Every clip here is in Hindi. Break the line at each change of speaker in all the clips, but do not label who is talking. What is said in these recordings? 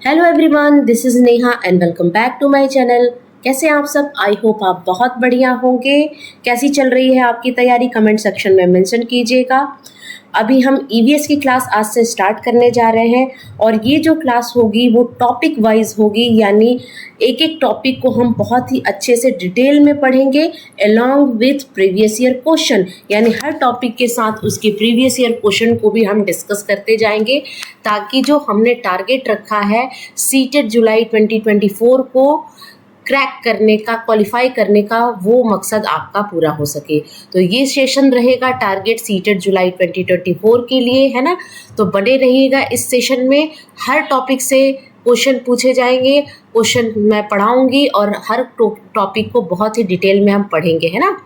Hello everyone, this is Neha and welcome back to my channel. कैसे हैं आप सब? आई होप आप बहुत बढ़िया होंगे। कैसी चल रही है आपकी तैयारी? कमेंट सेक्शन में मेंशन कीजिएगा। अभी हम ईवीएस की क्लास आज से स्टार्ट करने जा रहे हैं और ये जो क्लास होगी वो टॉपिक वाइज होगी, यानी एक एक टॉपिक को हम बहुत ही अच्छे से डिटेल में पढ़ेंगे along with previous year question, यानी हर टॉपिक के साथ उसके प्रीवियस ईयर क्वेश्चन को भी हम डिस्कस करते जाएंगे, ताकि जो हमने टारगेट रखा है सीटेट जुलाई 2024 को क्रैक करने का, क्वालिफाई करने का, वो मकसद आपका पूरा हो सके। तो ये सेशन रहेगा टारगेट सीटेट जुलाई 2024 के लिए, है ना। तो बने रहिएगा इस सेशन में। हर टॉपिक से क्वेश्चन पूछे जाएंगे, क्वेश्चन मैं पढ़ाऊंगी और हर टॉपिक को बहुत ही डिटेल में हम पढ़ेंगे, है ना।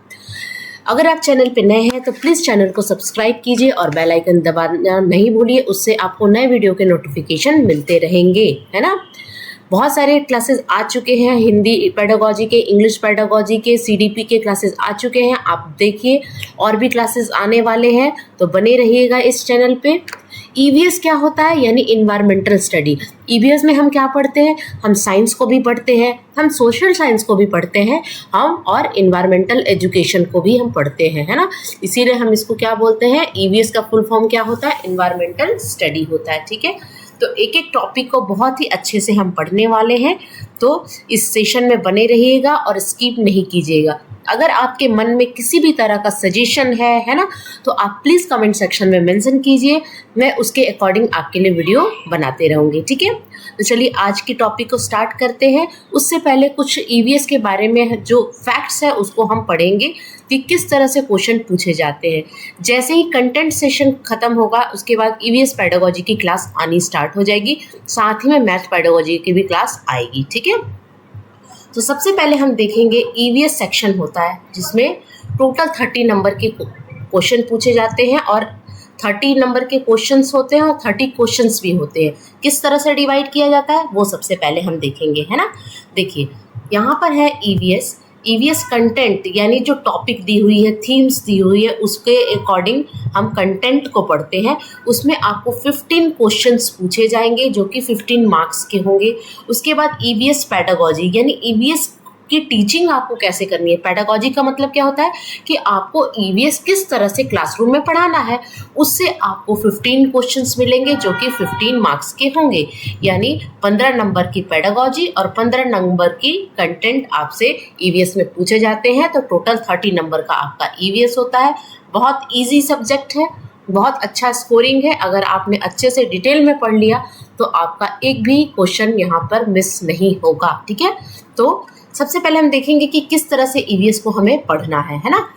अगर आप चैनल पे नए हैं तो प्लीज़ चैनल को सब्सक्राइब कीजिए और बेल आइकन दबाना नहीं भूलिए, उससे आपको नए वीडियो के नोटिफिकेशन मिलते रहेंगे, है ना। बहुत सारे क्लासेस आ चुके हैं, हिंदी पेडागोजी के, इंग्लिश पेडागोजी के, सीडीपी के क्लासेस आ चुके हैं। आप देखिए, और भी क्लासेस आने वाले हैं, तो बने रहिएगा इस चैनल पे। ईवीएस क्या होता है? यानी इन्वायरमेंटल स्टडी। ईवीएस में हम क्या पढ़ते हैं? हम साइंस को भी पढ़ते हैं, हम सोशल साइंस को भी पढ़ते हैं, हम और इन्वायरमेंटल एजुकेशन को भी हम पढ़ते हैं, है ना। इसीलिए हम इसको क्या बोलते हैं? ईवीएस का फुल फॉर्म क्या होता है? इन्वायरमेंटल स्टडी होता है, ठीक है। तो एक एक टॉपिक को बहुत ही अच्छे से हम पढ़ने वाले हैं, तो इस सेशन में बने रहिएगा और स्किप नहीं कीजिएगा। अगर आपके मन में किसी भी तरह का सजेशन है ना, तो आप प्लीज़ कमेंट सेक्शन में मेंशन कीजिए, मैं उसके अकॉर्डिंग आपके लिए वीडियो बनाते रहूँगी, ठीक है। तो चलिए आज की टॉपिक को स्टार्ट करते हैं। उससे पहले कुछ ईवीएस के बारे में जो फैक्ट्स है उसको हम पढ़ेंगे कि किस तरह से क्वेश्चन पूछे जाते हैं। जैसे ही कंटेंट सेशन खत्म होगा उसके बाद ईवीएस पेडागोजी की क्लास आनी स्टार्ट हो जाएगी, साथ ही में मैथ पेडागोजी की भी क्लास आएगी, ठीक है। तो सबसे पहले हम देखेंगे ईवीएस सेक्शन होता है जिसमें टोटल 30 नंबर के क्वेश्चन पूछे जाते हैं और 30 नंबर के क्वेश्चंस होते हैं और 30 क्वेश्चंस भी होते हैं। किस तरह से डिवाइड किया जाता है वो सबसे पहले हम देखेंगे, है ना। देखिए यहाँ पर है ईवीएस कंटेंट, यानी जो टॉपिक दी हुई है, थीम्स दी हुई है, उसके अकॉर्डिंग हम कंटेंट को पढ़ते हैं। उसमें आपको 15 क्वेश्चंस पूछे जाएंगे जो कि 15 मार्क्स के होंगे। उसके बाद ईवीएस पेडागोजी, यानी ईवीएस की टीचिंग आपको कैसे करनी है। पेडागोजी का मतलब क्या होता है कि आपको ईवीएस किस तरह से क्लासरूम में पढ़ाना है, उससे आपको 15 क्वेश्चंस मिलेंगे जो कि 15 मार्क्स के होंगे, यानी 15 नंबर की पेडागोजी और 15 नंबर की कंटेंट आपसे ईवीएस में पूछे जाते हैं। तो टोटल 30 नंबर का आपका ईवीएस होता है। बहुत ईजी सब्जेक्ट है, बहुत अच्छा स्कोरिंग है। अगर आपने अच्छे से डिटेल में पढ़ लिया तो आपका एक भी क्वेश्चन यहाँ पर मिस नहीं होगा, ठीक है। तो सबसे पहले हम देखेंगे कि किस तरह से ईवीएस को हमें पढ़ना है ना।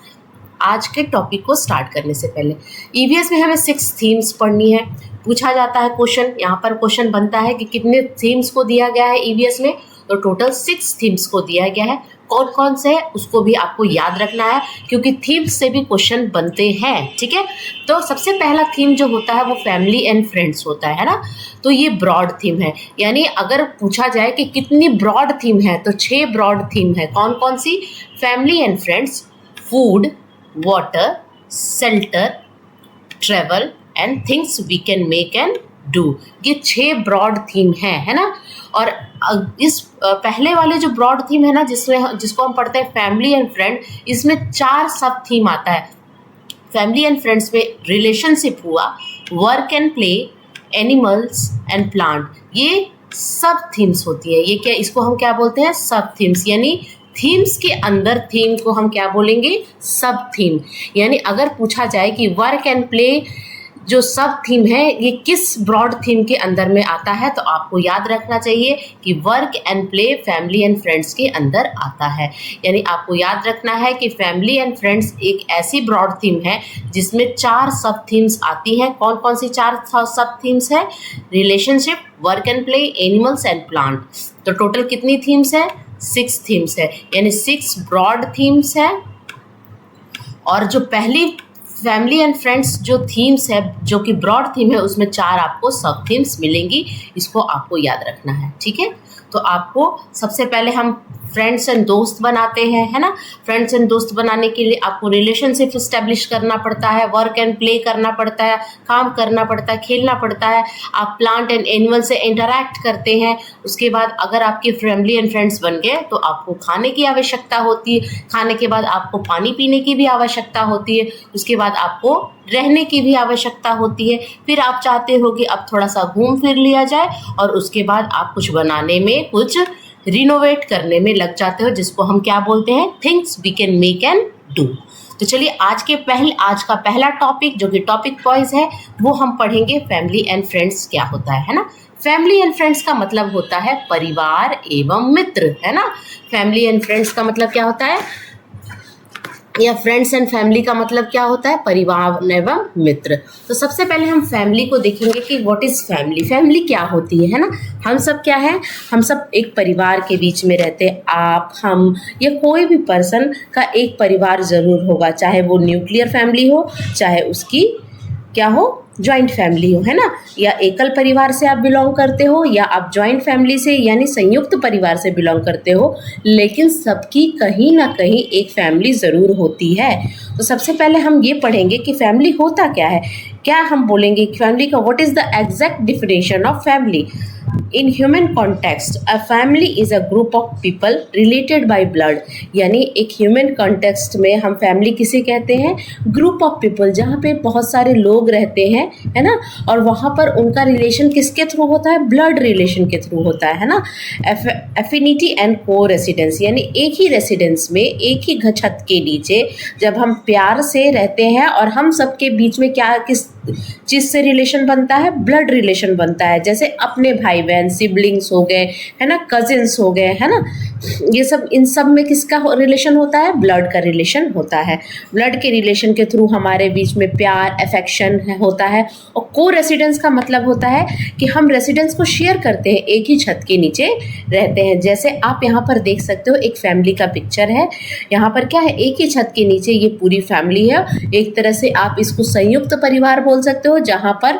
आज के टॉपिक को स्टार्ट करने से पहले ईवीएस में हमें 6 थीम्स पढ़नी है। पूछा जाता है क्वेश्चन, यहाँ पर क्वेश्चन बनता है कि कितने थीम्स को दिया गया है ईवीएस में, तो टोटल 6 थीम्स को दिया गया है। कौन कौन से है उसको भी आपको याद रखना है, क्योंकि थीम्स से भी क्वेश्चन बनते हैं, ठीक है। तो सबसे पहला थीम जो होता है वो फैमिली एंड फ्रेंड्स होता है ना। तो ये ब्रॉड थीम है, यानी अगर पूछा जाए कि कितनी ब्रॉड थीम है तो 6 ब्रॉड थीम है। कौन कौन सी? Family and friends, food, water, shelter, travel and things we can make and do. ये 6 ब्रॉड थीम है ना। और इस पहले वाले जो ब्रॉड थीम है ना, जिसको हम पढ़ते हैं फैमिली एंड फ्रेंड, इसमें 4 सब थीम आता है। फैमिली एंड फ्रेंड्स में रिलेशनशिप हुआ, work and play, animals and plant, ये सब थीम्स होती है। ये क्या, इसको हम क्या बोलते हैं? सब थीम्स, यानी थीम्स के अंदर थीम को हम क्या बोलेंगे? सब थीम। यानी अगर पूछा जाए कि वर्क एंड प्ले जो सब थीम है ये किस ब्रॉड थीम के अंदर में आता है, तो आपको याद रखना चाहिए कि work and play family and friends के अंदर आता है। यानी आपको याद रखना है कि फैमिली एंड फ्रेंड्स एक ऐसी ब्रॉड थीम है जिसमें 4 सब थीम्स आती हैं। कौन कौन सी 4 सब थीम्स है? Relationship, work and play, animals and plant. तो टोटल कितनी थीम्स है? 6 थीम्स है, यानी 6 ब्रॉड थीम्स है। और जो पहली फैमिली एंड फ्रेंड्स जो थीम्स है, जो कि ब्रॉड थीम है, उसमें 4 आपको सब थीम्स मिलेंगी। इसको आपको याद रखना है, ठीक है। तो आपको सबसे पहले हम फ्रेंड्स एंड दोस्त बनाते हैं, है ना। फ्रेंड्स एंड दोस्त बनाने के लिए आपको रिलेशनशिप इस्टेब्लिश करना पड़ता है, वर्क एंड प्ले करना पड़ता है, काम करना पड़ता है, खेलना पड़ता है। आप प्लांट एंड एनिमल से इंटरैक्ट करते हैं। उसके बाद अगर आपकी फैमिली एंड फ्रेंड्स बन गए तो आपको खाने की आवश्यकता होती है, खाने के बाद आपको पानी पीने की भी आवश्यकता होती है, उसके बाद आपको रहने की भी आवश्यकता होती है। फिर आप चाहते हो कि अब थोड़ा सा घूम फिर लिया जाए और उसके बाद आप कुछ बनाने में, कुछ रिनोवेट करने में लग जाते हो, जिसको हम क्या बोलते हैं, things we can make and do. तो चलिए आज का पहला टॉपिक जो कि टॉपिक वाइज है वो हम पढ़ेंगे फैमिली एंड फ्रेंड्स क्या होता है ना। फैमिली एंड फ्रेंड्स का मतलब होता है परिवार एवं मित्र, है ना। फैमिली एंड फ्रेंड्स का मतलब क्या होता है, या फ्रेंड्स एंड फैमिली का मतलब क्या होता है, परिवार एवं मित्र। तो सबसे पहले हम फैमिली को देखेंगे कि व्हाट इज फैमिली, फैमिली क्या होती है ना। हम सब क्या है, हम सब एक परिवार के बीच में रहते हैं। आप, हम या कोई भी पर्सन का एक परिवार जरूर होगा, चाहे वो न्यूक्लियर फैमिली हो, चाहे उसकी क्या हो, जॉइंट फैमिली हो, है ना। या एकल परिवार से आप बिलोंग करते हो या आप जॉइंट फैमिली से यानी संयुक्त परिवार से बिलोंग करते हो, लेकिन सबकी कहीं ना कहीं एक फैमिली ज़रूर होती है। तो सबसे पहले हम ये पढ़ेंगे कि फैमिली होता क्या है। क्या हम बोलेंगे फैमिली का what is the exact definition of family. In human context a family is a group of people related by blood. यानी एक ह्यूमन कॉन्टेक्स्ट में हम फैमिली किसे कहते हैं, ग्रुप ऑफ पीपल, जहाँ पे बहुत सारे लोग रहते हैं, है ना। और वहाँ पर उनका रिलेशन किसके थ्रू होता है, ब्लड रिलेशन के थ्रू होता है ना। एफिनिटी एंड को रेसिडेंस, यानी एक ही रेसिडेंस में, एक ही छत के नीचे जब हम प्यार से रहते हैं और हम सबके बीच में क्या, किस चीज़ से रिलेशन बनता है, ब्लड रिलेशन बनता है। जैसे अपने भाई बहन, सिबलिंग्स हो गए, है ना, कजिन्स हो गए, है ना। ये सब, इन सब में किसका रिलेशन होता है, ब्लड का रिलेशन होता है। ब्लड के रिलेशन के थ्रू हमारे बीच में प्यार, अफेक्शन होता है। और को रेसिडेंस का मतलब होता है कि हम रेसिडेंस को शेयर करते हैं, एक ही छत के नीचे रहते हैं। जैसे आप यहाँ पर देख सकते हो एक फैमिली का पिक्चर है। यहाँ पर क्या है, एक ही छत के नीचे ये पूरी फैमिली है। एक तरह से आप इसको संयुक्त परिवार बोल सकते हो, जहाँ पर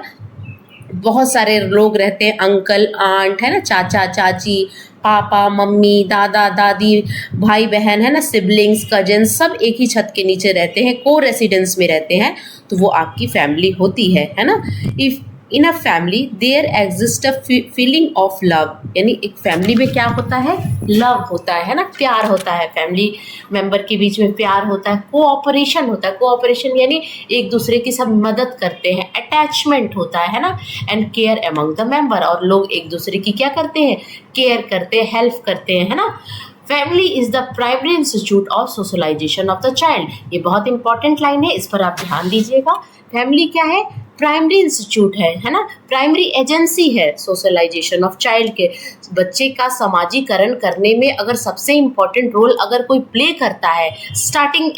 बहुत सारे लोग रहते हैं, अंकल आंट, है ना, चाचा चाची, पापा मम्मी, दादा दादी, भाई बहन, है ना, सिबलिंग्स, कजिन्स, सब एक ही छत के नीचे रहते हैं, को रेसिडेंस में रहते हैं। तो वो आपकी फैमिली होती है ना। If in a family there exist a feeling of love, यानी एक फैमिली में क्या होता है, लव होता है ना, प्यार होता है। फैमिली मेंबर के बीच में प्यार होता है, कोऑपरेशन होता है। कोऑपरेशन यानी एक दूसरे की सब मदद करते हैं, अटैचमेंट होता है ना। And care among the member, और लोग एक दूसरे की क्या करते हैं, केयर करते हैं, हेल्प करते हैं, है ना। Family is the primary institute of socialisation of the child. ये बहुत इंपॉर्टेंट लाइन है, इस पर आप ध्यान दीजिएगा। फैमिली क्या है, प्राइमरी इंस्टीट्यूट है ना, प्राइमरी एजेंसी है सोशलाइजेशन ऑफ चाइल्ड के। बच्चे का समाजीकरण करने में अगर सबसे इम्पॉर्टेंट रोल अगर कोई प्ले करता है स्टार्टिंग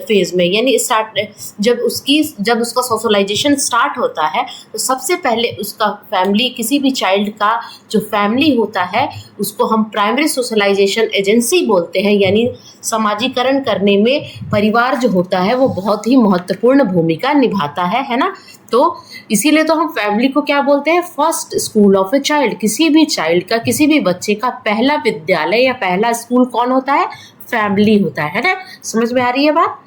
फेज में, यानी जब उसका सोशलाइजेशन स्टार्ट होता है, तो सबसे पहले उसका फैमिली, किसी भी चाइल्ड का जो फैमिली होता है उसको हम प्राइमरी सोशलाइजेशन एजेंसी बोलते हैं। यानी समाजीकरण करने में परिवार जो होता है वो बहुत ही महत्वपूर्ण भूमिका निभाता है ना। तो इसीलिए तो हम फैमिली को क्या बोलते हैं, first school of a child. किसी भी चाइल्ड का, किसी भी बच्चे का पहला विद्यालय या पहला स्कूल कौन होता है, फैमिली होता है ना। समझ में आ रही है बात।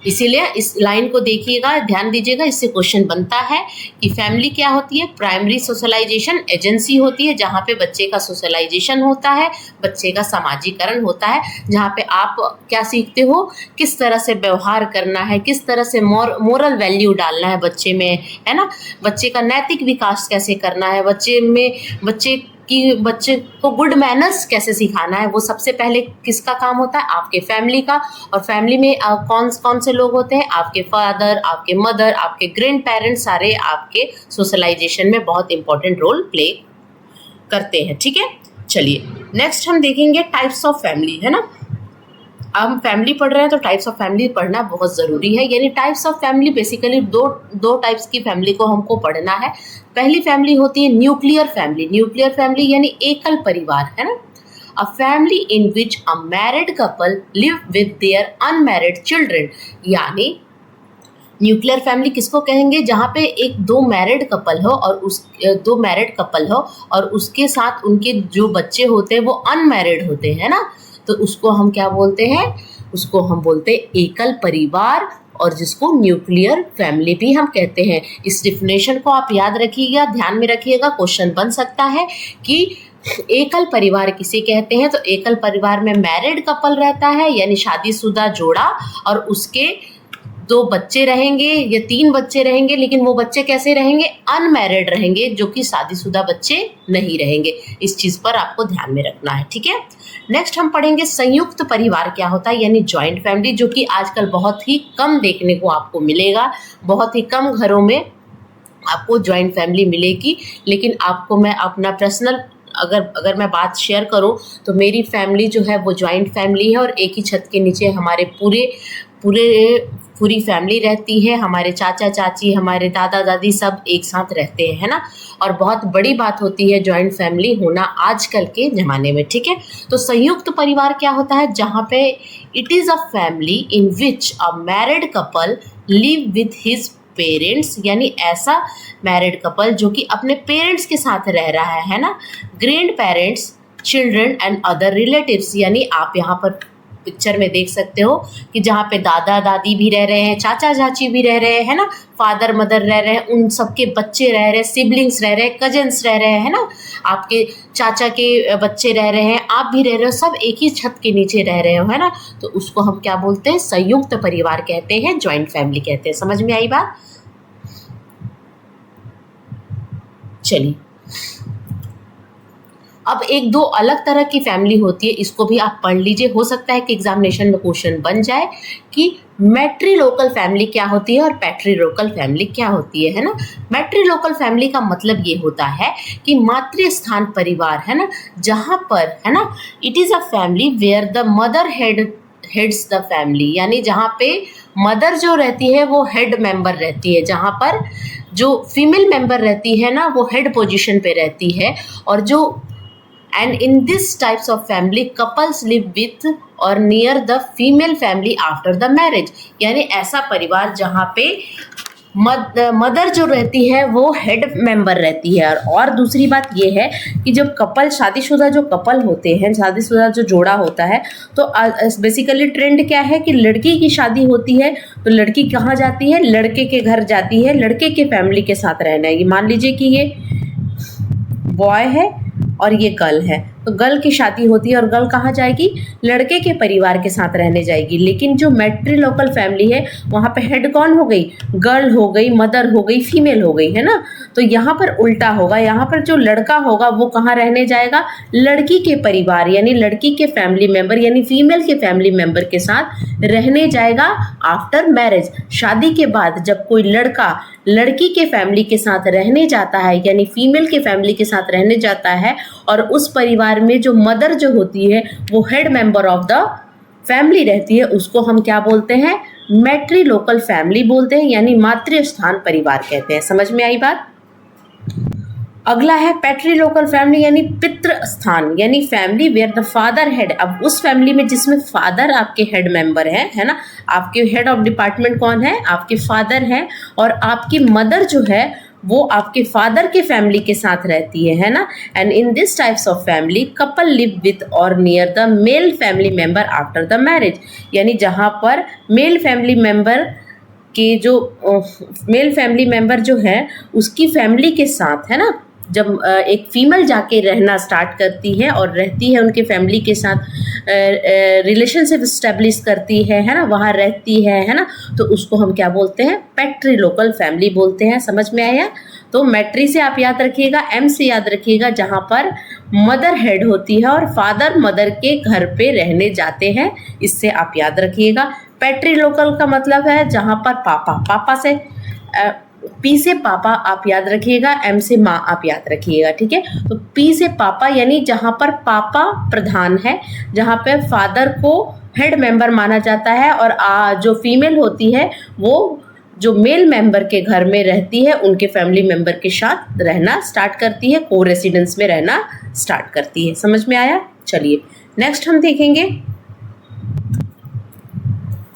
इसीलिए इस लाइन को देखिएगा, ध्यान दीजिएगा, इससे क्वेश्चन बनता है कि फैमिली क्या होती है, प्राइमरी सोशलाइजेशन एजेंसी होती है, जहाँ पे बच्चे का सोशलाइजेशन होता है, बच्चे का समाजीकरण होता है, जहाँ पे आप क्या सीखते हो, किस तरह से व्यवहार करना है, किस तरह से मोरल वैल्यू डालना है बच्चे में, है ना। बच्चे का नैतिक विकास कैसे करना है, बच्चे को गुड मैनर्स कैसे सिखाना है, वो सबसे पहले किसका काम होता है, आपके फैमिली का। और फैमिली में कौन कौन से लोग होते हैं, आपके फादर, आपके मदर, आपके ग्रैंड पेरेंट्स, सारे आपके सोशलाइजेशन में बहुत इंपॉर्टेंट रोल प्ले करते हैं। ठीक है, चलिए नेक्स्ट हम देखेंगे टाइप्स ऑफ फैमिली, है ना। हम फैमिली पढ़ रहे हैं तो टाइप्स ऑफ फैमिली पढ़ना बहुत ज़रूरी है। यानी टाइप्स ऑफ फैमिली बेसिकली दो टाइप्स की फैमिली को हमको पढ़ना है। पहली फैमिली होती है न्यूक्लियर फैमिली। न्यूक्लियर फैमिली यानी एकल परिवार, है ना। A family in which a married couple live with their unmarried children. यानी न्यूक्लियर फैमिली किसको कहेंगे? जहाँ पे एक दो मैरिड कपल हो और उसके साथ उनके जो बच्चे होते हैं वो अनमैरिड होते हैं ना, तो उसको हम क्या बोलते हैं? उसको हम बोलते हैं एकल परिवार, और जिसको न्यूक्लियर फैमिली भी हम कहते हैं। इस डिफिनेशन को आप याद रखिएगा, ध्यान में रखिएगा, क्वेश्चन बन सकता है कि एकल परिवार किसे कहते हैं। तो एकल परिवार में मैरिड कपल रहता है यानी शादीशुदा जोड़ा, और उसके दो बच्चे रहेंगे या तीन बच्चे रहेंगे, लेकिन वो बच्चे कैसे रहेंगे? अनमैरिड रहेंगे, जो कि शादीशुदा बच्चे नहीं रहेंगे। इस चीज़ पर आपको ध्यान में रखना है, ठीक है। नेक्स्ट हम पढ़ेंगे संयुक्त परिवार क्या होता है, यानी जॉइंट फैमिली, जो कि आजकल बहुत ही कम देखने को आपको मिलेगा। बहुत ही कम घरों में आपको जॉइंट फैमिली मिलेगी। लेकिन आपको मैं अपना पर्सनल अगर मैं बात शेयर करूं तो मेरी फैमिली जो है वो जॉइंट फैमिली है, और एक ही छत के नीचे हमारे पूरी फैमिली रहती है। हमारे चाचा चाची, हमारे दादा दादी सब एक साथ रहते हैं, है ना। और बहुत बड़ी बात होती है जॉइंट फैमिली होना आजकल के ज़माने में, ठीक है। तो संयुक्त परिवार क्या होता है? जहाँ पे it is a family in which a married couple live with his parents, यानी ऐसा मैरिड कपल जो कि अपने पेरेंट्स के साथ रह रहा है ना, grand parents, children and other relatives. यानी आप यहाँ पर पिक्चर में देख सकते हो कि जहाँ पे दादा दादी भी रह रहे हैं, चाचा चाची भी रह रहे हैं ना, फादर मदर रह रहे हैं, उन सबके बच्चे रह रहे हैं, सिबलिंग्स रह रहे हैं, कजन्स रह रहे हैं ना, आपके चाचा के बच्चे रह रहे हैं, आप भी रह रहे हो, सब एक ही छत के नीचे रह रहे हो, है ना। तो उसको हम क्या बोलते हैं? संयुक्त परिवार कहते हैं, जॉइंट फैमिली कहते हैं। समझ में आई बात? चलिए, अब एक दो अलग तरह की फैमिली होती है, इसको भी आप पढ़ लीजिए। हो सकता है कि एग्जामिनेशन में क्वेश्चन बन जाए कि मैट्रिलोकल फैमिली क्या होती है और पैट्रिलोकल फैमिली क्या होती है ना। मैट्रिलोकल फैमिली का मतलब ये होता है कि मातृस्थान परिवार, है ना, जहाँ पर, है ना, it is a family where the mother heads the family, यानी जहाँ पे मदर जो रहती है वो हेड मेंबर रहती है, जहाँ पर जो फीमेल मेंबर रहती है ना वो हेड पोजीशन पे रहती है। और जो and in this types of family couples live with or near the female family after the marriage, यानी ऐसा परिवार जहाँ पे मदर जो रहती है वो हेड मेंबर रहती है। और दूसरी बात ये है कि जब कपल, शादीशुदा जो कपल होते हैं, शादीशुदा जो जोड़ा होता है, तो बेसिकली ट्रेंड क्या है कि लड़की की शादी होती है तो लड़की कहाँ जाती है? लड़के के घर जाती है, लड़के के फैमिली के साथ रहना है। ये मान लीजिए कि ये बॉय है और ये गर्ल है, तो गर्ल की शादी होती है और गर्ल कहाँ जाएगी? लड़के के परिवार के साथ रहने जाएगी। लेकिन जो मैट्रिलोकल फैमिली है वहाँ पे हेड कौन हो गई? गर्ल हो गई, मदर हो गई, फीमेल हो गई, है ना। तो यहाँ पर उल्टा होगा, यहाँ पर जो लड़का होगा वो कहाँ रहने जाएगा? लड़की के परिवार यानी लड़की के फैमिली मेंबर यानी फीमेल के फैमिली मेंबर के साथ रहने जाएगा आफ्टर मैरिज। शादी के बाद जब कोई लड़का लड़की के फैमिली के साथ रहने जाता है यानी फीमेल के फैमिली के साथ रहने जाता है, और उस परिवार में जो मदर जो होती है वो head member of the family रहती है, उसको हम क्या बोलते हैं? मैट्रिलोकल फैमिली बोलते हैं, यानी मातृस्थान परिवार कहते हैं। समझ में आई बात? अगला है पैट्रिलोकल फैमिली यानी पितृ स्थान, यानी family where the father head. अब उस फैमिली में जिसमें फादर आपके हेड मेंबर है ना, आपके हेड ऑफ डिपार्टमेंट कौन है? आपके फादर हैं, और आपकी मदर जो है वो आपके फादर के फैमिली के साथ रहती है ना। And in this types of family couple live with or near the male family member after the marriage, यानी जहाँ पर मेल फैमिली मेंबर के जो मेल फैमिली मेंबर जो है उसकी फैमिली के साथ, है ना, जब एक फीमेल जाके रहना स्टार्ट करती है और रहती है उनके फैमिली के साथ, रिलेशनशिप इस्टेब्लिश करती है ना, वहाँ रहती है ना, तो उसको हम क्या बोलते हैं? पैट्रिलोकल फैमिली बोलते हैं। समझ में आया? तो मैट्री से आप याद रखिएगा, एम से याद रखिएगा, जहाँ पर मदर हेड होती है और फादर मदर के घर पे रहने जाते हैं, इससे आप याद रखिएगा। पैट्रिलोकल का मतलब है जहाँ पर पापा से पी से पापा आप याद रखिएगा, एम से माँ आप याद रखिएगा, ठीक है। तो पी से पापा यानी जहाँ पर पापा प्रधान है, जहाँ पे फादर को हेड मेंबर माना जाता है, और जो फीमेल होती है वो जो मेल मेंबर के घर में रहती है उनके फैमिली मेंबर के साथ रहना स्टार्ट करती है, को रेसिडेंस में रहना स्टार्ट करती है। समझ में आया? चलिए नेक्स्ट हम देखेंगे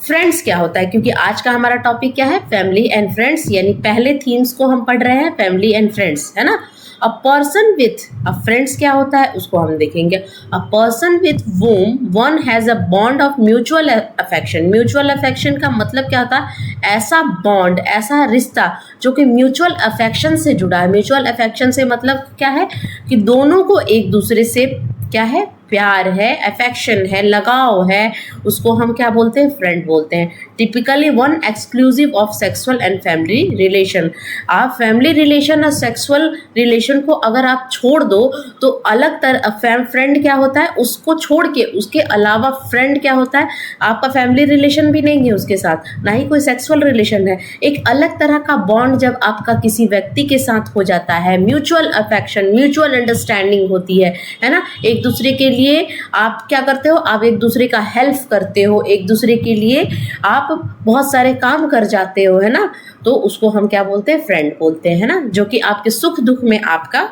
फ्रेंड्स क्या होता है, क्योंकि आज का हमारा टॉपिक क्या है, फैमिली एंड फ्रेंड्स, यानी पहले थीम्स को हम पढ़ रहे हैं फैमिली एंड फ्रेंड्स, है ना। अ पर्सन विथ, अब फ्रेंड्स क्या होता है उसको हम देखेंगे। A person with whom one has a bond of mutual affection. Mutual affection का मतलब क्या होता है, ऐसा बॉन्ड, ऐसा रिश्ता जो कि म्यूचुअल अफेक्शन से जुड़ा है। म्यूचुअल अफेक्शन से मतलब क्या है कि दोनों को एक दूसरे से क्या है, प्यार है, अफेक्शन है, लगाव है, उसको हम क्या बोलते हैं, फ्रेंड बोलते हैं। Typically one exclusive of sexual and family relation. आप फैमिली रिलेशन और सेक्सुअल रिलेशन को अगर आप छोड़ दो तो अलग तरह फ्रेंड क्या होता है, उसको छोड़ के उसके अलावा फ्रेंड क्या होता है, आपका फैमिली रिलेशन भी नहीं है उसके साथ, ना ही कोई सेक्सुअल रिलेशन है। एक अलग तरह का बॉन्ड जब आपका किसी व्यक्ति के साथ हो जाता है, म्यूचुअल अफेक्शन, म्यूचुअल अंडरस्टैंडिंग होती है ना। एक दूसरे के लिए आप क्या करते हो, आप एक दूसरे का हेल्प करते हो, एक दूसरे के लिए आप बहुत सारे काम कर जाते हो, है ना। तो उसको हम क्या बोलते हैं, फ्रेंड बोलते हैं ना, जो कि आपके सुख दुख में आपका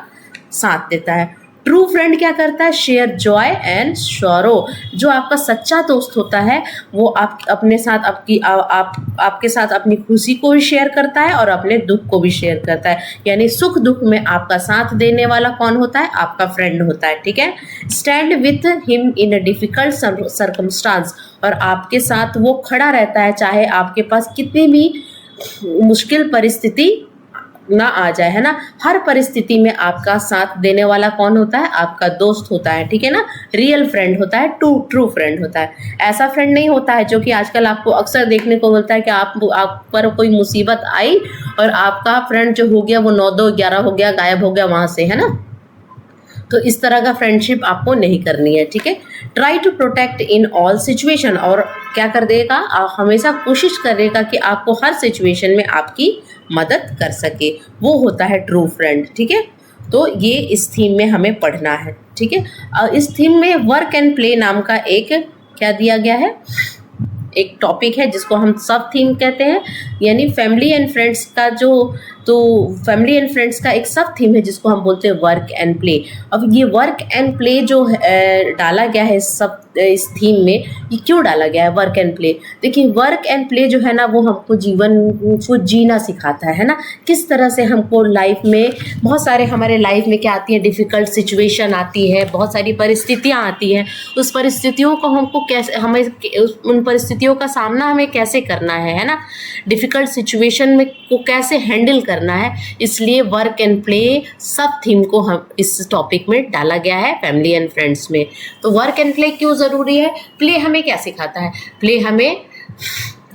साथ देता है। ट्रू फ्रेंड क्या करता है, शेयर जॉय एंड सॉरो। जो आपका सच्चा दोस्त होता है वो आप अपने साथ आपके साथ अपनी खुशी को भी शेयर करता है और अपने दुख को भी शेयर करता है, यानी सुख दुख में आपका साथ देने वाला कौन होता है, आपका फ्रेंड होता है, ठीक है। Stand with him in a difficult circumstance, और आपके साथ वो खड़ा रहता है चाहे आपके पास कितनी भी मुश्किल परिस्थिति ना आ जाए, है ना। हर परिस्थिति में आपका साथ देने वाला कौन होता है, आपका दोस्त होता है, ठीक है ना। रियल फ्रेंड होता है, ट्रू फ्रेंड होता है। ऐसा फ्रेंड नहीं होता है जो कि आजकल आपको अक्सर देखने को मिलता है कि आप पर कोई मुसीबत आई और आपका फ्रेंड जो हो गया वो 9-2-11 हो गया, गायब हो गया वहां से, है ना। तो इस तरह का फ्रेंडशिप आपको नहीं करनी है, ठीक है। Try to protect in all situation, और क्या कर देगा, हमेशा कोशिश करेगा कि आपको हर सिचुएशन में आपकी मदद कर सके, वो होता है ट्रू फ्रेंड, ठीक है। तो ये इस थीम में हमें पढ़ना है, ठीक है। इस थीम में वर्क एंड प्ले नाम का एक क्या दिया गया है, एक टॉपिक है जिसको हम सब थीम कहते हैं, यानी फैमिली एंड फ्रेंड्स का जो, तो फैमिली एंड फ्रेंड्स का एक सब थीम है जिसको हम बोलते हैं वर्क एंड प्ले। अब ये वर्क एंड प्ले जो डाला गया है सब इस थीम में, ये क्यों डाला गया है वर्क एंड प्ले। देखिए वर्क एंड प्ले जो है ना वो हमको जीवन को जीना सिखाता है ना, किस तरह से हमको लाइफ में बहुत सारे हमारे लाइफ में क्या आती है, डिफ़िकल्ट सिचुएशन आती है, बहुत सारी परिस्थितियाँ आती हैं, उस परिस्थितियों को हमको कैसे, हमें उन परिस्थितियों का सामना हमें कैसे करना है ना, डिफ़िकल्ट सिचुएशन में को कैसे हैंडल करना है। इसलिए वर्क एंड प्ले सब थीम को हम इस टॉपिक में डाला गया है फैमिली एंड फ्रेंड्स में। तो वर्क एंड प्ले क्यों ज़रूरी है, प्ले हमें क्या सिखाता है, प्ले हमें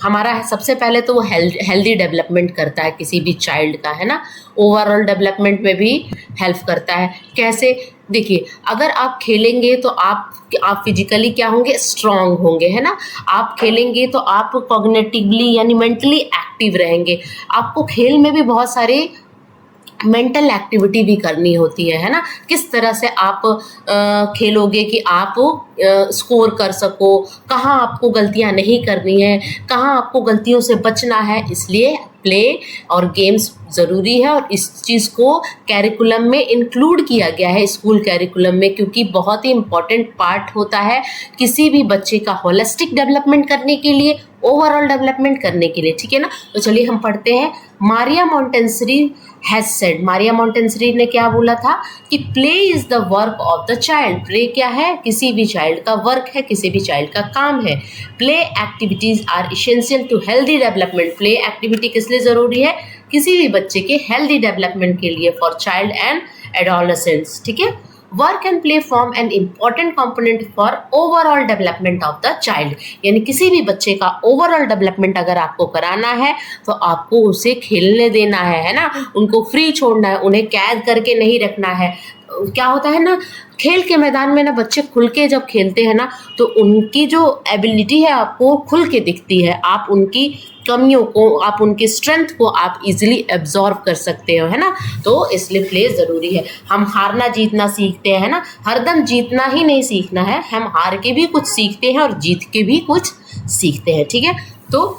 हमारा सबसे पहले तो वो हेल्दी डेवलपमेंट करता है किसी भी चाइल्ड का, है ना। ओवरऑल डेवलपमेंट में भी हेल्प करता है। कैसे, देखिए अगर आप खेलेंगे तो आप फिजिकली क्या होंगे, स्ट्रांग होंगे, है ना। आप खेलेंगे तो आप कॉग्निटिवली यानी मेंटली एक्टिव रहेंगे। आपको खेल में भी बहुत सारे मेंटल एक्टिविटी भी करनी होती है ना। किस तरह से आप खेलोगे कि आप स्कोर कर सको, कहाँ आपको गलतियाँ नहीं करनी है, कहाँ आपको गलतियों से बचना है। इसलिए प्ले और गेम्स ज़रूरी है और इस चीज़ को कैरिकुलम में इंक्लूड किया गया है, स्कूल कैरिकुलम में, क्योंकि बहुत ही इम्पॉर्टेंट पार्ट होता है किसी भी बच्चे का होलिस्टिक डेवलपमेंट करने के लिए, ओवरऑल डेवलपमेंट करने के लिए, ठीक है ना। तो चलिए हम पढ़ते हैं। Maria Montessori has said, Maria Montessori ने क्या बोला था कि play is the work of the child. Play क्या है, किसी भी चाइल्ड का वर्क है, किसी भी चाइल्ड का काम है। Play activities are essential to healthy development. Play activity किस लिए ज़रूरी है, किसी भी बच्चे के हेल्दी डेवलपमेंट के लिए, फॉर चाइल्ड एंड एडोलेसेंस, ठीक है। Work and play form an important component for overall development of the child. यानी किसी भी बच्चे का ओवरऑल डेवलपमेंट अगर आपको कराना है तो आपको उसे खेलने देना है ना, उनको फ्री छोड़ना है, उन्हें कैद करके नहीं रखना है। क्या होता है ना, खेल के मैदान में ना बच्चे खुल के जब खेलते हैं ना तो उनकी जो एबिलिटी है आपको खुल के दिखती है, आप उनकी कमियों को, आप उनकी स्ट्रेंथ को आप इजीली एब्जॉर्व कर सकते हो, है ना। तो इसलिए प्ले ज़रूरी है। हम हारना जीतना सीखते हैं ना, हरदम जीतना ही नहीं सीखना है, हम हार के भी कुछ सीखते हैं और जीत के भी कुछ सीखते हैं, ठीक है। तो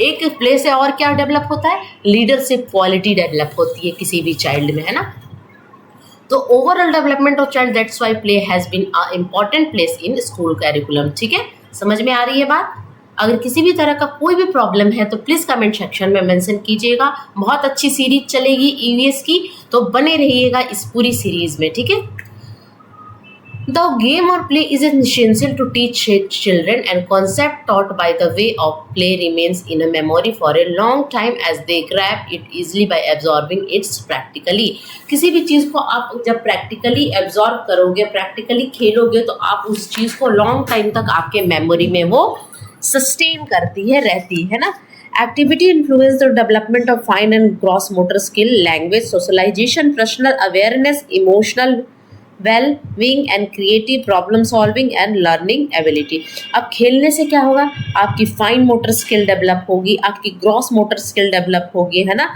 एक प्ले से और क्या डेवलप होता है, लीडरशिप क्वालिटी डेवलप होती है किसी भी चाइल्ड में, है ना। तो overall development of child, that's why play has been a important place in school curriculum, ठीक है। समझ में आ रही है बात। अगर किसी भी तरह का कोई भी प्रॉब्लम है तो प्लीज़ कमेंट सेक्शन में मेंशन कीजिएगा। बहुत अच्छी सीरीज चलेगी ईवीएस की, तो बने रहिएगा इस पूरी सीरीज में, ठीक है। The game or play is essential to teach children, and concept taught by the way of play remains in a memory for a long time as they grab it easily by absorbing it practically. किसी भी चीज़ को आप जब प्रैक्टिकली एब्जॉर्ब करोगे, प्रैक्टिकली खेलोगे, तो आप उस चीज़ को लॉन्ग टाइम तक आपके मेमोरी में वो सस्टेन करती है, रहती है ना। Activity influence the development of fine and gross motor skill, language, socialization, personal awareness, emotional well-being and creative problem solving and learning ability. अब खेलने से क्या होगा, आपकी फाइन मोटर स्किल डेवलप होगी, आपकी ग्रॉस मोटर स्किल डेवलप होगी, है ना।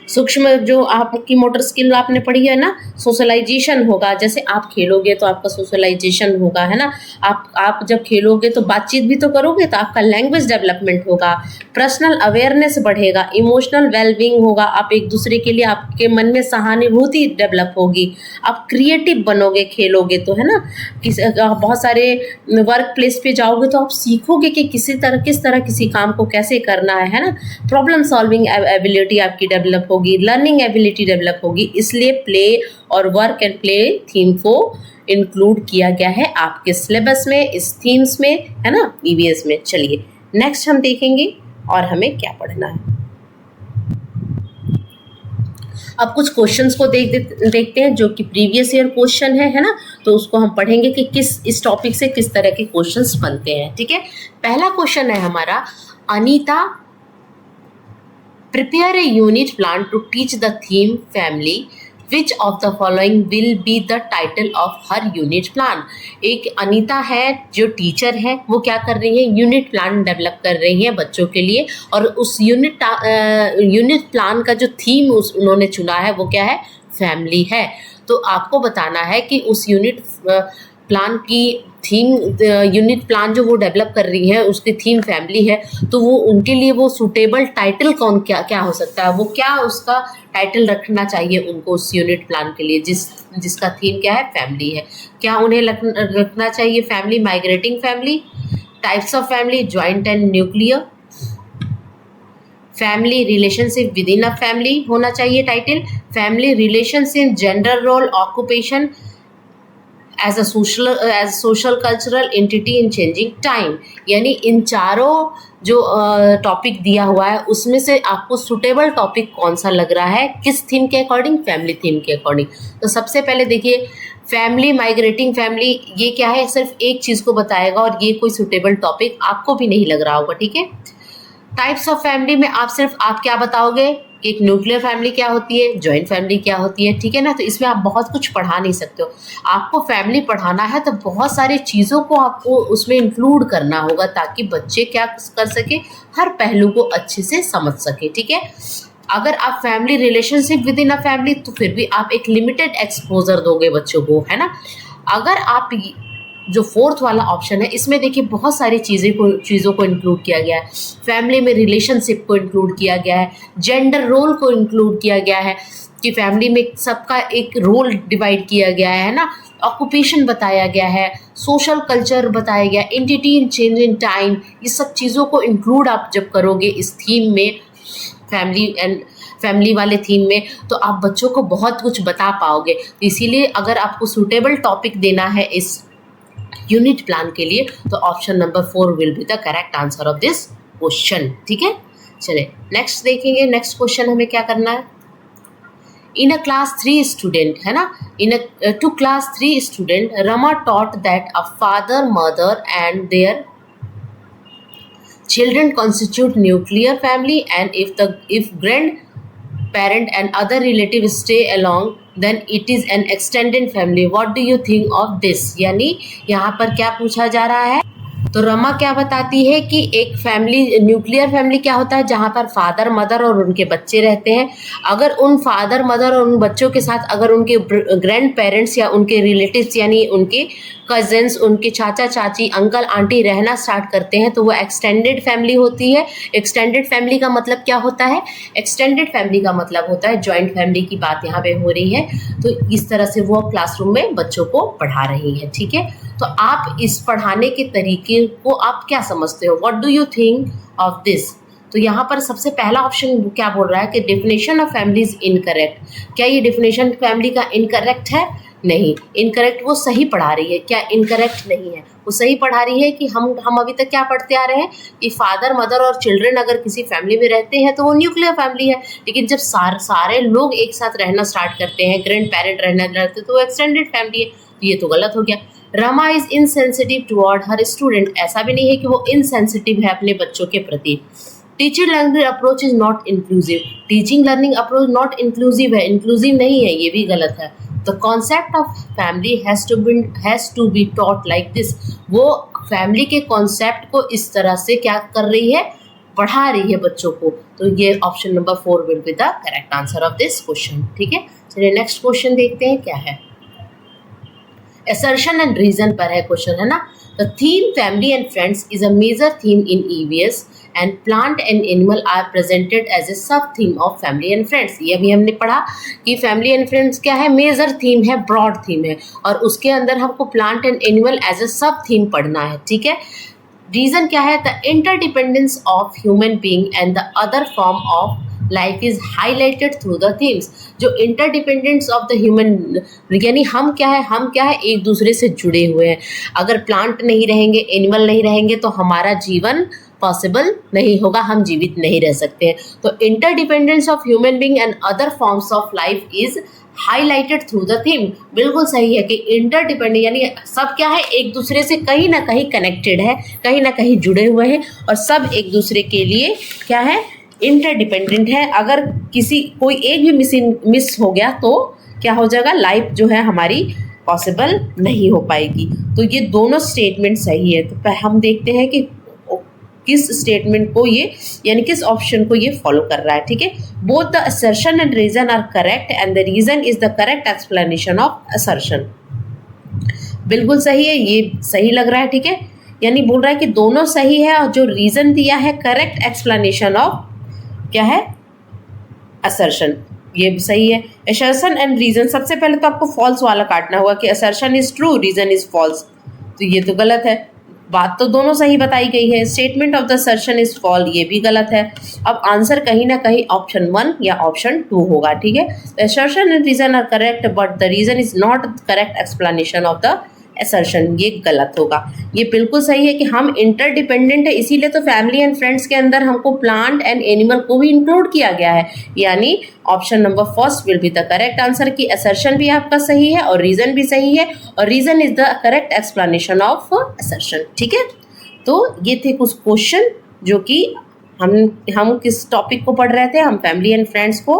सूक्ष्म जो आपकी मोटर स्किल आपने पढ़ी है ना, सोशलाइजेशन होगा, जैसे आप खेलोगे तो आपका सोशलाइजेशन होगा, है ना। आप जब खेलोगे तो बातचीत भी तो करोगे, तो आपका लैंग्वेज डेवलपमेंट होगा, पर्सनल अवेयरनेस बढ़ेगा, इमोशनल वेलबींग होगा, आप एक दूसरे के लिए आपके मन में सहानुभूति डेवलप होगी, आप क्रिएटिव बनोगे खेलोगे तो, है ना। बहुत सारे वर्क प्लेस पे जाओगे तो आप सीखोगे कि किस तरह किसी काम को कैसे करना है ना। प्रॉब्लम सॉल्विंग एबिलिटी आपकी डेवलप होगी, लर्निंग एबिलिटी डेवलप होगी। इसलिए प्ले और वर्क एंड प्ले थीम को इंक्लूड किया गया है आपके सिलेबस में, इस थीम्स में, है ना, ईवीएस में। चलिए नेक्स्ट हम देखेंगे और हमें क्या पढ़ना है। अब कुछ क्वेश्चंस को देखते हैं जो कि प्रीवियस ईयर क्वेश्चन है ना, तो उसको हम पढ़ेंगे कि इस टॉपिक से किस तरह के क्वेश्चंस बनते हैं, ठीक है। पहला क्वेश्चन है हमारा, Anita prepare a unit plan to teach the theme family. Which of the following will be the title of her unit plan? एक अनीता है जो टीचर है, वो क्या कर रही है, यूनिट प्लान डेवलप कर रही है बच्चों के लिए, और उस यूनिट प्लान का जो थीम उन्होंने चुना है वो क्या है, फैमिली है। तो आपको बताना है कि उस यूनिट प्लान की थीम, यूनिट प्लान जो वो डेवलप कर रही है उसकी थीम फैमिली है, तो वो उनके लिए वो सूटेबल टाइटल क्या हो सकता है, वो क्या उसका टाइटल रखना चाहिए उनको उस यूनिट प्लान के लिए जिसका थीम क्या है, फैमिली है। क्या उन्हें रखना चाहिए family migrating family, types of family, joint and nuclear, family relationship with in a family होना चाहिए title, family relationship, gender role, occupation as social cultural entity in changing time. यानी इन चारों जो टॉपिक दिया हुआ है उसमें से आपको सुटेबल टॉपिक कौन सा लग रहा है, किस थीम के अकॉर्डिंग, फैमिली थीम के अकॉर्डिंग। तो सबसे पहले देखिए, फैमिली माइग्रेटिंग फैमिली, ये क्या है, सिर्फ एक चीज़ को बताएगा और ये कोई सुटेबल टॉपिक आपको भी नहीं लग रहा होगा, ठीक है। टाइप्स ऑफ फैमिली में आप क्या बताओगे, एक न्यूक्लियर फैमिली क्या होती है, जॉइंट फैमिली क्या होती है, ठीक है ना। तो इसमें आप बहुत कुछ पढ़ा नहीं सकते हो। आपको फैमिली पढ़ाना है तो बहुत सारी चीज़ों को आपको उसमें इंक्लूड करना होगा ताकि बच्चे क्या कर सके, हर पहलू को अच्छे से समझ सके, ठीक है। अगर आप family relationship with in a family, तो फिर भी आप एक लिमिटेड एक्सपोजर दोगे बच्चों को, है ना। अगर आप जो फोर्थ वाला ऑप्शन है, इसमें देखिए बहुत सारी चीज़ों को इंक्लूड किया गया है। फैमिली में रिलेशनशिप को इंक्लूड किया गया है, जेंडर रोल को इंक्लूड किया गया है कि फैमिली में सबका एक रोल डिवाइड किया गया है ना, ऑक्यूपेशन बताया गया है, सोशल कल्चर बताया गया, entity in change in time, ये सब चीज़ों को इंक्लूड आप जब करोगे इस थीम में, फैमिली वाले थीम में, तो आप बच्चों को बहुत कुछ बता पाओगे। इसीलिए अगर आपको सूटेबल टॉपिक देना है इस यूनिट प्लान के लिए, तो option number 4 will be the correct answer of this question, ठीक है। चले नेक्स्ट देखेंगे। नेक्स्ट क्वेश्चन हमें क्या करना है, इन अ क्लास 3 स्टूडेंट, है ना, to class 3 student, Rama taught that a father, mother and their children constitute nuclear family, and if grandparent and other relatives stay along, then it is an extended family. What do you think of this? यानी यहाँ पर क्या पूछा जा रहा है, तो रमा क्या बताती है कि एक फैमिली, न्यूक्लियर फैमिली क्या होता है, जहाँ पर फादर मदर और उनके बच्चे रहते हैं। अगर उन फादर मदर और उन बच्चों के साथ अगर उनके ग्रैंड पेरेंट्स या उनके रिलेटिव्स यानी उनके कजिन्स, उनके चाचा चाची, अंकल आंटी रहना स्टार्ट करते हैं तो वो एक्सटेंडेड फैमिली होती है। एक्सटेंडेड फैमिली का मतलब क्या होता है? एक्सटेंडेड फैमिली का मतलब होता है जॉइंट फैमिली की बात यहाँ पे हो रही है। तो इस तरह से वो क्लासरूम में बच्चों को पढ़ा रही है, ठीक है। तो आप इस पढ़ाने के तरीके को आप क्या समझते हो? What do you think of this? तो यहाँ पर सबसे पहला ऑप्शन क्या बोल रहा है कि definition of family is incorrect. क्या ये डेफिनेशन फैमिली का इनकरेक्ट है? नहीं, इनकरेक्ट, वो सही पढ़ा रही है। क्या इनकरेक्ट नहीं है, वो सही पढ़ा रही है कि हम अभी तक क्या पढ़ते आ रहे हैं कि फादर मदर और चिल्ड्रन अगर किसी फैमिली में रहते हैं तो वो न्यूक्लियर फैमिली है। लेकिन जब सारे लोग एक साथ रहना स्टार्ट करते हैं, ग्रैंड पेरेंट रहना रहते तो वो एक्सटेंडेड फैमिली है। तो ये तो गलत हो गया। Rama is insensitive toward her student. ऐसा भी नहीं है कि वो इनसेंसिटिव है अपने बच्चों के प्रति। Teaching learning approach is not inclusive. Teaching learning approach not inclusive है, इंक्लूसिव नहीं है, ये भी गलत है। The concept of family has to be taught like this. वो फैमिली के कॉन्सेप्ट को इस तरह से क्या कर रही है? पढ़ा रही है बच्चों को। तो ये option number 4 will be the correct answer of this question, ठीक है। चलिए नेक्स्ट क्वेश्चन देखते हैं क्या है। असर्शन एंड रीजन पर है क्वेश्चन, है ना। The theme family and friends is a major theme in EVS and plant and animal are presented as a sub theme of family and friends. ये अभी हमने पढ़ा कि फैमिली एंड फ्रेंड्स क्या है? मेजर थीम है, ब्रॉड थीम है, और उसके अंदर हमको plant and animal as a sub theme पढ़ना है, ठीक है। रीजन क्या है? The interdependence of human being and the other form of life is highlighted through the themes. जो इंटरडिपेंडेंस ऑफ द ह्यूमन, यानी हम क्या है? एक दूसरे से जुड़े हुए हैं। अगर प्लांट नहीं रहेंगे, एनिमल नहीं रहेंगे तो हमारा जीवन पॉसिबल नहीं होगा, हम जीवित नहीं रह सकते हैं। तो interdependence of human being and other forms of life is highlighted through the theme. बिल्कुल सही है कि इंटरडिपेंडेंट यानी सब क्या है? एक दूसरे से कहीं ना कहीं कनेक्टेड है, कहीं ना कहीं जुड़े हुए हैं, और सब एक दूसरे के लिए क्या है? इंटरडिपेंडेंट है। अगर कोई एक भी मिस हो गया तो क्या हो जाएगा? लाइफ जो है हमारी पॉसिबल नहीं हो पाएगी। तो ये दोनों स्टेटमेंट सही है। तो हम देखते हैं कि किस स्टेटमेंट को ये, यानी किस ऑप्शन को ये फॉलो कर रहा है, ठीक है। Both the assertion and reason are correct and the reason is the correct explanation of assertion. बिल्कुल सही है, ये सही लग रहा है, ठीक है। यानी बोल रहा है कि दोनों सही है, और जो रीजन दिया है करेक्ट एक्सप्लेनेशन ऑफ क्या है? असर्शन, ये भी सही है। असर्शन एंड रीजन, सबसे पहले तो आपको फॉल्स वाला काटना होगा कि assertion is true, reason is false. तो ये तो गलत है। बात तो दोनों सही बताई गई है। Statement of the assertion is false, ये भी गलत है। अब आंसर कहीं ना कहीं ऑप्शन 1 या ऑप्शन 2 होगा, ठीक है। Assertion and reason are correct but the reason is not correct explanation of the assertion, ये गलत होगा। ये बिल्कुल सही है कि हम इंटरडिपेंडेंट है, इसीलिए तो फैमिली एंड फ्रेंड्स के अंदर हमको प्लांट एंड एनिमल को भी इंक्लूड किया गया है। यानी option number 1 will be the correct answer कि असर्शन भी आपका सही है और रीजन भी सही है, और reason is the correct explanation of assertion, ठीक है। तो ये थे कुछ क्वेश्चन जो कि हम किस टॉपिक को पढ़ रहे थे? हम फैमिली एंड फ्रेंड्स को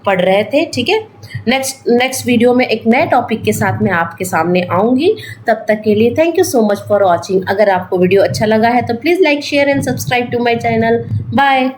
पढ़ रहे थे, ठीक है। नेक्स्ट वीडियो में एक नए टॉपिक के साथ मैं आपके सामने आऊँगी। तब तक के लिए thank you so much for watching. अगर आपको वीडियो अच्छा लगा है तो please like share and subscribe to my channel. Bye.